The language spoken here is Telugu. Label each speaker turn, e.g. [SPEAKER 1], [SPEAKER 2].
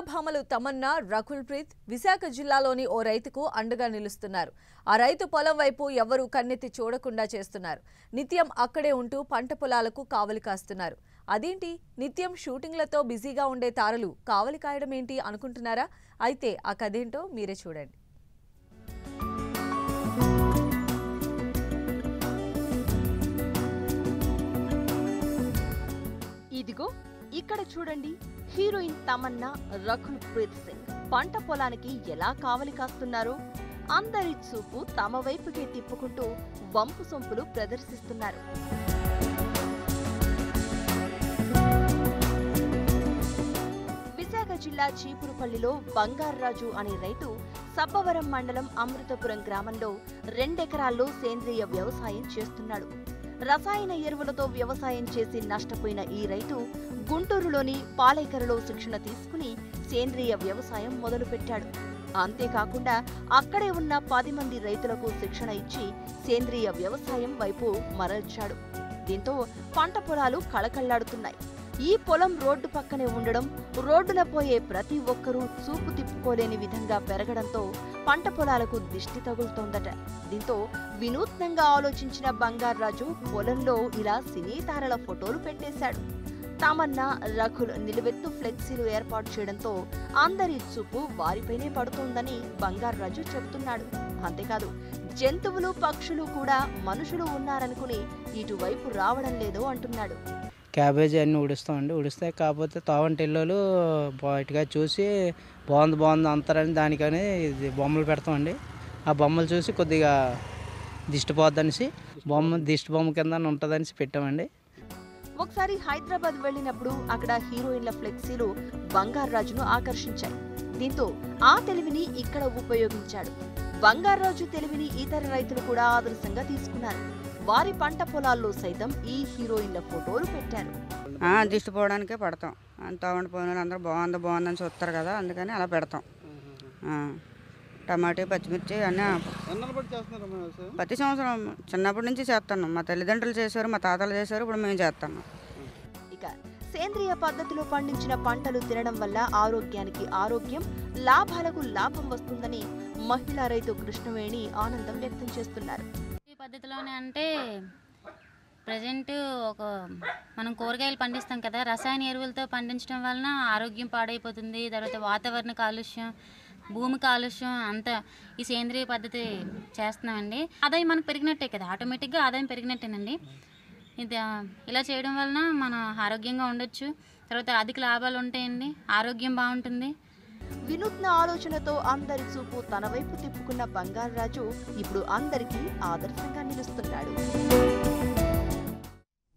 [SPEAKER 1] భామలు తమన్నా, రకుల్ ప్రీత్ విశాఖ జిల్లాలోని ఓ రైతుకు అండగా నిలుస్తున్నారు. ఆ రైతు పొలం వైపు ఎవరూ కన్నెత్తి చూడకుండా చేస్తున్నారు. నిత్యం అక్కడే ఉంటూ పంట పొలాలకు కావలి కాస్తున్నారు. అదేంటి నిత్యం షూటింగ్లతో బిజీగా ఉండే తారలు కావలి కాయడం ఏంటి అనుకుంటున్నారా? అయితే ఆ కథేంటో మీరే చూడండి.
[SPEAKER 2] ఇదిగో ఇక్కడ చూడండి, హీరోయిన్ తమన్నా, రకుల్ ప్రీత్ సింగ్ పంట పొలానికి ఎలా కావలి కాస్తున్నారో. అందరి చూపు తమ వైపుకే తిప్పుకుంటూ వంపు సొంపులు ప్రదర్శిస్తున్నారు. విశాఖ జిల్లా చీపురుపల్లిలో బంగార్రాజు అనే రైతు సబ్బవరం మండలం అమృతపురం గ్రామంలో 2 ఎకరాల్లో సేంద్రియ వ్యవసాయం చేస్తున్నాడు. రసాయన ఎరువులతో వ్యవసాయం చేసి నష్టపోయిన ఈ రైతు గుంటూరులోని పాలేకరలో శిక్షణ తీసుకుని సేంద్రియ వ్యవసాయం మొదలుపెట్టాడు. అంతేకాకుండా అక్కడే ఉన్న 10 మంది రైతులకు శిక్షణ ఇచ్చి సేంద్రియ వ్యవసాయం వైపు మరల్చాడు. దీంతో పంట పొలాలు కళకళ్లాడుతున్నాయి. ఈ పొలం రోడ్డు పక్కనే ఉండడం, రోడ్డున పోయే ప్రతి ఒక్కరూ చూపు తిప్పుకోలేని విధంగా పెరగడంతో పంట పొలాలకు దిష్టి తగులుతోందట. దీంతో వినూత్నంగా ఆలోచించిన బంగార్రాజు పొలంలో ఇలా సినీ తారల ఫోటోలు పెట్టేశాడు. తమన్నా, రకుల్ నిలువెత్తు ఫ్లెక్సీలు ఏర్పాటు చేయడంతో అందరి చూపు వారిపైనే పడుతోందని బంగార్రాజు చెబుతున్నాడు. అంతేకాదు, జంతువులు, పక్షులు కూడా మనుషులు ఉన్నారనుకుని ఇటువైపు రావడం లేదో అంటున్నాడు.
[SPEAKER 3] క్యాబేజీ అన్నీ ఉడుస్తామండి. ఉడిస్తాయి, కాకపోతే తావంటిల్లోలు బయటగా చూసి బాగుంది అంతారని దానికని ఇది బొమ్మలు పెడతామండి. ఆ బొమ్మలు చూసి కొద్దిగా దిష్టి పోద్దనేసి దిష్టి బొమ్మ కింద ఉంటుందనేసి పెట్టామండి.
[SPEAKER 2] ఒకసారి హైదరాబాద్ వెళ్ళినప్పుడు అక్కడ హీరోయిన్ల ఫ్లెక్సీలు బంగార్రాజును ఆకర్షించాయి. దీంతో ఆ తెలివిని ఇక్కడ ఉపయోగించాడు. బంగార్రాజు తెలివిని ఇతర రైతులు కూడా ఆదర్శంగా తీసుకున్నారు. వారి పంట పొలాల్లో సైతం ఈ హీరోయిన్ల ఫోటోలు పెట్టారు.
[SPEAKER 4] దిష్టి పోవడానికే పడతాం. తావండి పోయిన అందరూ బాగుందని చూస్తారు కదా, అందుకని అలా పెడతాం. టమాటా, పచ్చిమిర్చి అన్నీ ప్రతి సంవత్సరం చిన్నప్పటి నుంచి చేస్తాను. మా తల్లిదండ్రులు చేశారు, మా తాతలు చేశారు, ఇప్పుడు మేము చేస్తాను.
[SPEAKER 2] ఇక సేంద్రియ పద్ధతిలో పండించిన పంటలు తినడం వల్ల ఆరోగ్యానికి ఆరోగ్యం, లాభాలకు లాభం వస్తుందని మహిళా రైతు కృష్ణవేణి ఆనందం వ్యక్తం చేస్తున్నారు.
[SPEAKER 5] ఈ పద్ధతిలోనే అంటే ప్రజెంట్ మనం కూరగాయలు పండిస్తాం కదా, రసాయన ఎరువులతో పండించడం వలన ఆరోగ్యం పాడైపోతుంది. తర్వాత వాతావరణ కాలుష్యం, భూమి కాలుష్యం అంతా ఈ సేంద్రియ పద్ధతి చేస్తున్నామండి. ఆదాయం మనకు పెరిగినట్టే కదా, ఆటోమేటిక్గా ఆదాయం పెరిగినట్టేనండి. ఇది ఇలా చేయడం వలన మనం ఆరోగ్యంగా ఉండొచ్చు. తర్వాత అధిక లాభాలు ఉంటాయండి, ఆరోగ్యం బాగుంటుంది.
[SPEAKER 2] వినూత్న ఆలోచనతో అందరి చూపు తన వైపు తిప్పుకున్న బంగార్రాజు ఇప్పుడు అందరికీ ఆదర్శంగా నిలుస్తున్నాడు.